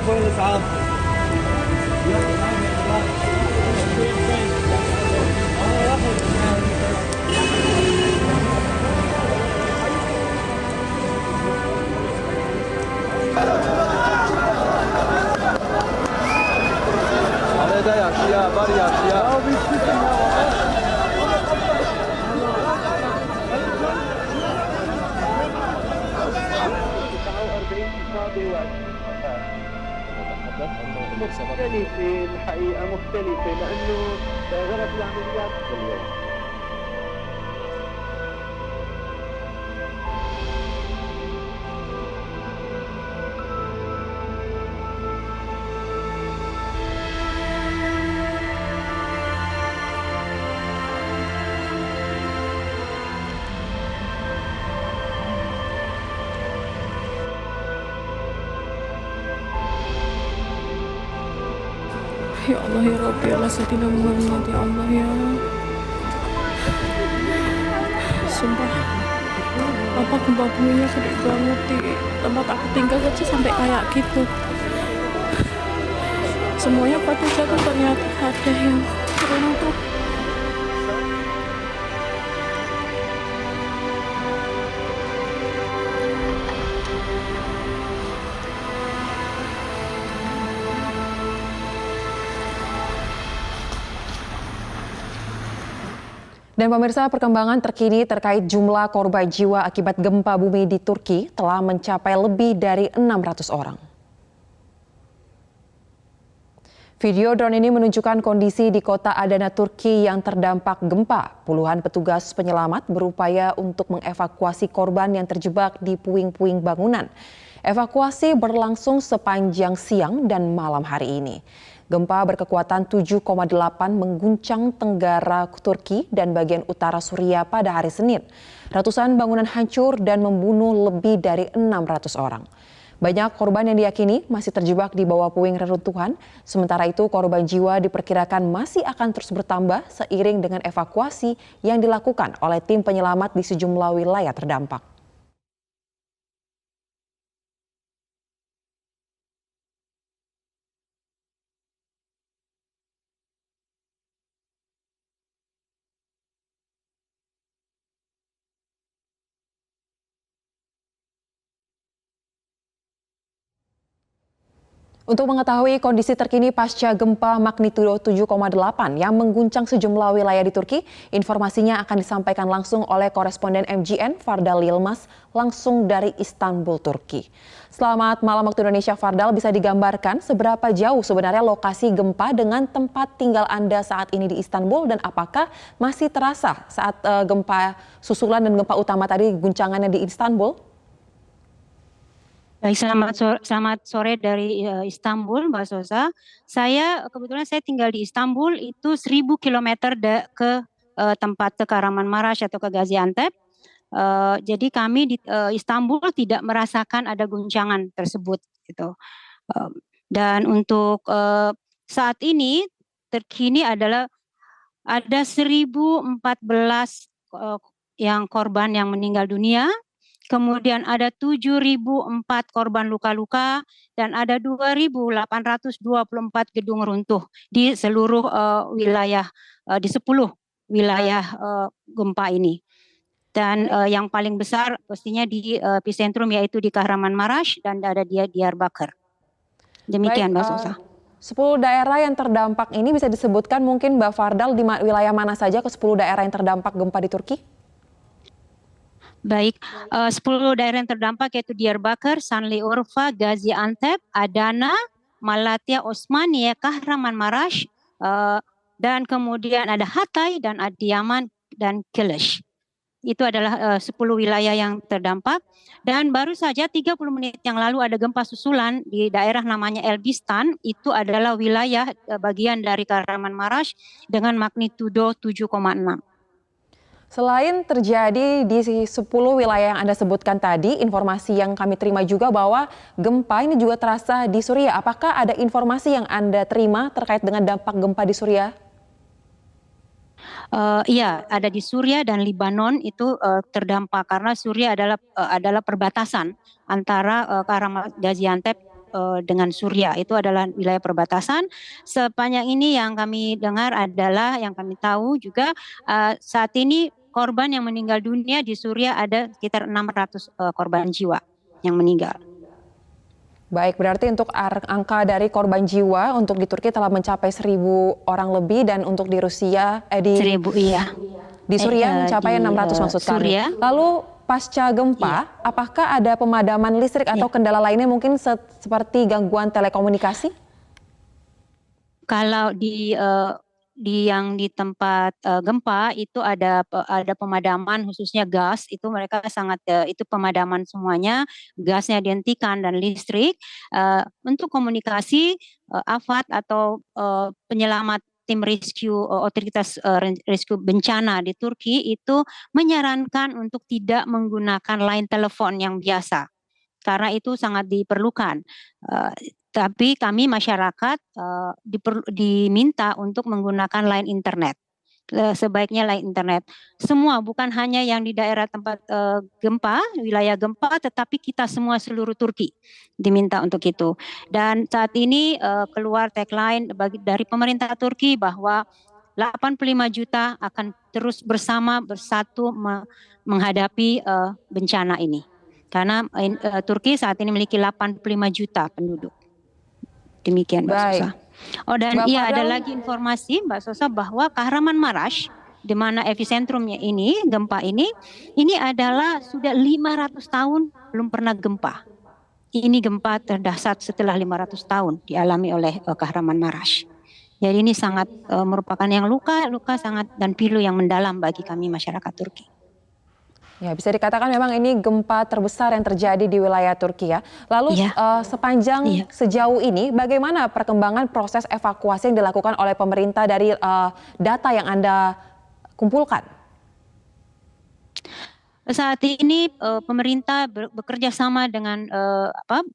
مختلفة الحقيقة مختلفة لأنه غرض العمليات اليوم. Ya Allah ya Rabbi, Allah Sayyidina Muhammad, ya Allah ya. Sumpah, apa gempa buminya gede banget di tempat aku tinggal aja sampai kayak gitu. Semuanya pada jatuh, ternyata ada yang runtuh. Dan pemirsa, perkembangan terkini terkait jumlah korban jiwa akibat gempa bumi di Turki telah mencapai lebih dari 600 orang. Video drone ini menunjukkan kondisi di kota Adana, Turki yang terdampak gempa. Puluhan petugas penyelamat berupaya untuk mengevakuasi korban yang terjebak di puing-puing bangunan. Evakuasi berlangsung sepanjang siang dan malam hari ini. Gempa berkekuatan 7,8 mengguncang tenggara Turki dan bagian utara Suriah pada hari Senin. Ratusan bangunan hancur dan membunuh lebih dari 600 orang. Banyak korban yang diyakini masih terjebak di bawah puing reruntuhan. Sementara itu korban jiwa diperkirakan masih akan terus bertambah seiring dengan evakuasi yang dilakukan oleh tim penyelamat di sejumlah wilayah terdampak. Untuk mengetahui kondisi terkini pasca gempa magnitudo 7,8 yang mengguncang sejumlah wilayah di Turki, informasinya akan disampaikan langsung oleh koresponden MGN Fardal Yilmaz langsung dari Istanbul, Turki. Selamat malam waktu Indonesia, Fardal. Bisa digambarkan seberapa jauh sebenarnya lokasi gempa dengan tempat tinggal Anda saat ini di Istanbul dan apakah masih terasa saat gempa susulan dan gempa utama tadi guncangannya di Istanbul? Baik, selamat sore dari Istanbul, Mbak Sosa. Kebetulan saya tinggal di Istanbul, itu 1000 kilometer ke tempat ke Kahramanmaraş atau ke Gaziantep. Jadi kami di Istanbul tidak merasakan ada guncangan tersebut, gitu. Dan untuk saat ini terkini adalah ada 1014 yang korban yang meninggal dunia. Kemudian ada 7.004 korban luka-luka dan ada 2.824 gedung runtuh di seluruh wilayah, di 10 wilayah gempa ini. Dan yang paling besar pastinya di epicentrum yaitu di Kahramanmaraş dan ada di Diyarbakır. Demikian Mbak Sosa. 10 daerah yang terdampak ini bisa disebutkan mungkin Mbak Fardal di wilayah mana saja ke 10 daerah yang terdampak gempa di Turki? Baik, 10 daerah yang terdampak yaitu Diyarbakır, Şanlıurfa, Gaziantep, Adana, Malatya, Osmaniye, Kahramanmaraş, dan kemudian ada Hatay dan Adıyaman dan Kilis. Itu adalah 10 wilayah yang terdampak. Dan baru saja 30 menit yang lalu ada gempa susulan di daerah namanya Elbistan. Itu adalah wilayah bagian dari Kahramanmaraş dengan magnitudo 7,6. Selain terjadi di 10 wilayah yang Anda sebutkan tadi, informasi yang kami terima juga bahwa gempa ini juga terasa di Suriah. Apakah ada informasi yang Anda terima terkait dengan dampak gempa di Suriah? Iya, ada di Suriah dan Lebanon itu terdampak karena Suriah adalah perbatasan antara Gaziantep dengan Suriah. Itu adalah wilayah perbatasan. Sepanjang ini yang kami dengar adalah, yang kami tahu juga saat ini korban yang meninggal dunia di Suriah ada sekitar 600 korban jiwa yang meninggal. Baik, berarti untuk angka dari korban jiwa untuk di Turki telah mencapai 1.000 orang lebih, dan untuk di Rusia, 1.000, iya. di Suriah mencapai 600 maksud kami. Suriah. Lalu pasca gempa, apakah ada pemadaman listrik atau kendala lainnya mungkin seperti gangguan telekomunikasi? Kalau yang di tempat gempa itu ada pemadaman, khususnya gas, itu mereka sangat itu pemadaman semuanya, gasnya dihentikan dan listrik. Untuk komunikasi, AFAD atau penyelamat tim rescue, otoritas rescue bencana di Turki itu menyarankan untuk tidak menggunakan line telepon yang biasa, karena itu sangat diperlukan. Tapi kami masyarakat diminta untuk menggunakan line internet. Sebaiknya line internet. Semua, bukan hanya yang di daerah tempat gempa, wilayah gempa, tetapi kita semua seluruh Turki diminta untuk itu. Dan saat ini keluar tagline dari pemerintah Turki bahwa 85 juta akan terus bersatu menghadapi bencana ini. Karena Turki saat ini memiliki 85 juta penduduk. Demikian Mbak Sosa. Oh, dan iya, ada lagi informasi Mbak Sosa bahwa Kahramanmaraş, di mana epicentrumnya ini, gempa ini adalah sudah 500 tahun belum pernah gempa. Ini gempa terdahsyat setelah 500 tahun dialami oleh Kahramanmaraş. Jadi ini sangat merupakan yang luka sangat dan pilu yang mendalam bagi kami masyarakat Turki. Ya, bisa dikatakan memang ini gempa terbesar yang terjadi di wilayah Turki ya. Lalu sepanjang sejauh ini bagaimana perkembangan proses evakuasi yang dilakukan oleh pemerintah dari data yang Anda kumpulkan? Saat ini pemerintah bekerja sama dengan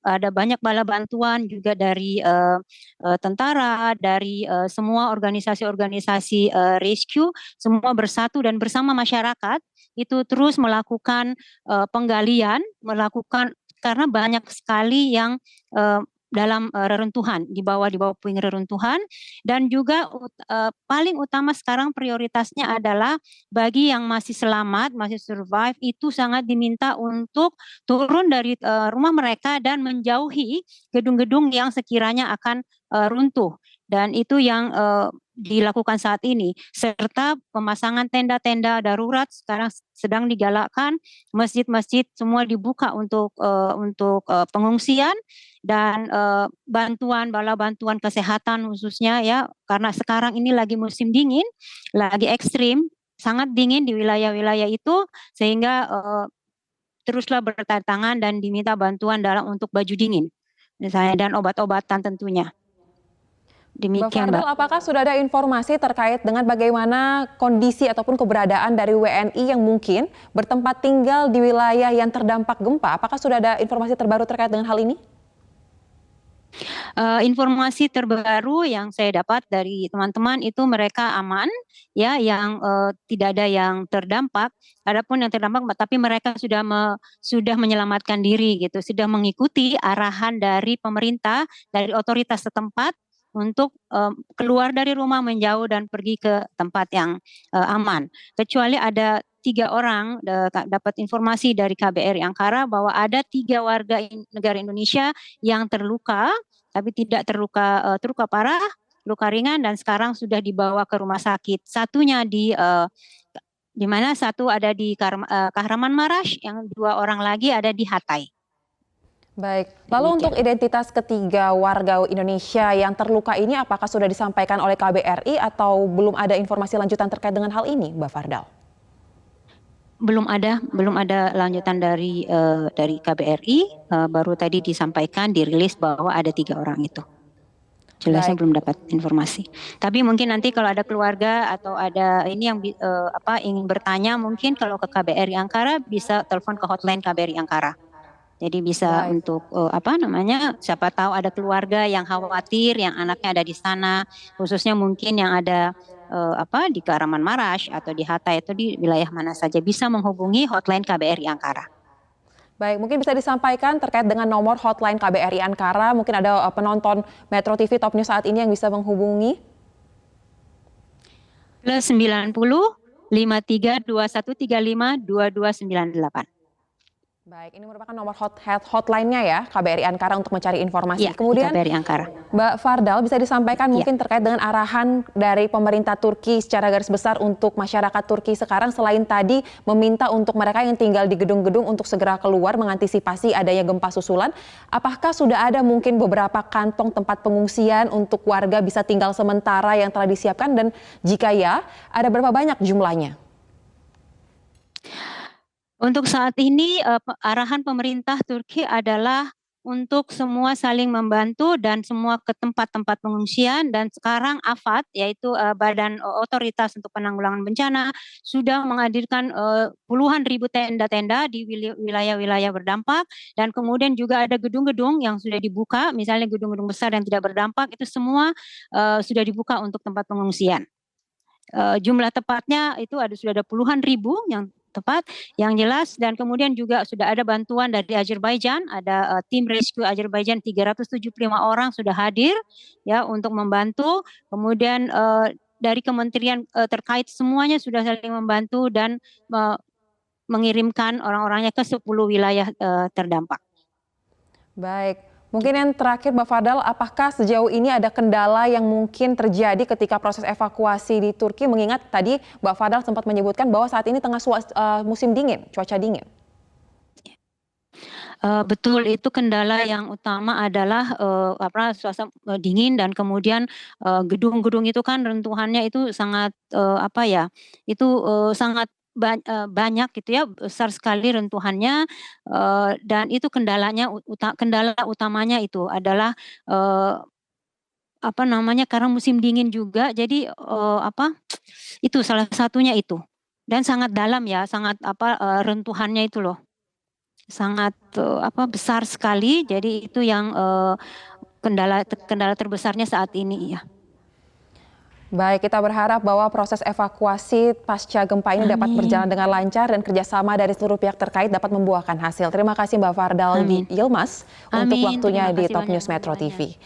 ada banyak bala bantuan juga dari tentara, dari semua organisasi-organisasi rescue, semua bersatu dan bersama masyarakat itu terus melakukan penggalian, karena banyak sekali yang dalam reruntuhan, di bawah puing reruntuhan, dan juga paling utama sekarang prioritasnya adalah bagi yang masih selamat, masih survive, itu sangat diminta untuk turun dari rumah mereka dan menjauhi gedung-gedung yang sekiranya akan runtuh, dan itu yang dilakukan saat ini, serta pemasangan tenda-tenda darurat sekarang sedang digalakkan, masjid-masjid semua dibuka untuk pengungsian, dan bala bantuan kesehatan khususnya ya, karena sekarang ini lagi musim dingin, lagi ekstrim, sangat dingin di wilayah-wilayah itu, sehingga teruslah berdatangan dan diminta bantuan untuk baju dingin misalnya, dan obat-obatan tentunya. Demikian, Mbak Fardel, apakah sudah ada informasi terkait dengan bagaimana kondisi ataupun keberadaan dari WNI yang mungkin bertempat tinggal di wilayah yang terdampak gempa? Apakah sudah ada informasi terbaru terkait dengan hal ini? Informasi terbaru yang saya dapat dari teman-teman itu mereka aman, ya, yang tidak ada yang terdampak. Adapun yang terdampak, tapi mereka sudah menyelamatkan diri gitu, sudah mengikuti arahan dari pemerintah, dari otoritas setempat untuk keluar dari rumah, menjauh dan pergi ke tempat yang aman. Kecuali ada 3 orang dapat informasi dari KBRI Ankara bahwa ada 3 warga negara Indonesia yang terluka, tapi tidak terluka parah, luka ringan, dan sekarang sudah dibawa ke rumah sakit. Satunya di mana satu ada di Kahramanmaraş, yang 2 orang lagi ada di Hatay. Baik, lalu untuk identitas ketiga warga Indonesia yang terluka ini apakah sudah disampaikan oleh KBRI atau belum ada informasi lanjutan terkait dengan hal ini, Mbak Fardel? Belum ada lanjutan dari KBRI, baru tadi disampaikan, dirilis bahwa ada 3 orang itu. Jelasnya belum dapat informasi. Tapi mungkin nanti kalau ada keluarga atau ada ini yang ingin bertanya, mungkin kalau ke KBRI Ankara bisa telepon ke hotline KBRI Ankara. Jadi bisa untuk siapa tahu ada keluarga yang khawatir, yang anaknya ada di sana, khususnya mungkin yang ada di Kahramanmaraş atau di Hatay atau di wilayah mana saja, bisa menghubungi hotline KBRI Ankara. Baik, mungkin bisa disampaikan terkait dengan nomor hotline KBRI Ankara. Mungkin ada penonton Metro TV Top News saat ini yang bisa menghubungi. Plus 90 53 2135 2298. Baik, ini merupakan nomor hotline-nya ya KBRI Ankara untuk mencari informasi. Ya, Kemudian KBRI Ankara. Mbak Fardal bisa disampaikan Ya. mungkin terkait dengan arahan dari pemerintah Turki secara garis besar untuk masyarakat Turki sekarang, selain tadi meminta untuk mereka yang tinggal di gedung-gedung untuk segera keluar mengantisipasi adanya gempa susulan. Apakah sudah ada mungkin beberapa kantong tempat pengungsian untuk warga bisa tinggal sementara yang telah disiapkan, dan jika ya, ada berapa banyak jumlahnya? Untuk saat ini arahan pemerintah Turki adalah untuk semua saling membantu dan semua ke tempat-tempat pengungsian, dan sekarang AFAD yaitu Badan Otoritas untuk Penanggulangan Bencana sudah menghadirkan puluhan ribu tenda-tenda di wilayah-wilayah berdampak, dan kemudian juga ada gedung-gedung yang sudah dibuka, misalnya gedung-gedung besar yang tidak berdampak itu semua sudah dibuka untuk tempat pengungsian. Jumlah tepatnya itu sudah ada puluhan ribu yang tepat, yang jelas, dan kemudian juga sudah ada bantuan dari Azerbaijan, ada tim rescue Azerbaijan 375 orang sudah hadir ya untuk membantu. Kemudian dari kementerian terkait semuanya sudah saling membantu dan mengirimkan orang-orangnya ke 10 wilayah terdampak. Baik. Mungkin yang terakhir Mbak Fardal, apakah sejauh ini ada kendala yang mungkin terjadi ketika proses evakuasi di Turki, mengingat tadi Mbak Fardal sempat menyebutkan bahwa saat ini tengah musim dingin, cuaca dingin? Betul, itu kendala yang utama adalah suasana dingin, dan kemudian gedung-gedung itu kan rentuhannya itu sangat sangat banyak gitu ya, besar sekali rentuhannya, dan itu kendala utamanya itu adalah karena musim dingin juga, jadi itu salah satunya itu, dan sangat dalam ya, sangat rentuhannya itu loh sangat besar sekali, jadi itu yang kendala terbesarnya saat ini ya. Baik, kita berharap bahwa proses evakuasi pasca gempa ini dapat berjalan dengan lancar dan kerjasama dari seluruh pihak terkait dapat membuahkan hasil. Terima kasih Mbak Fardal Yilmaz untuk waktunya di Top News Metro TV.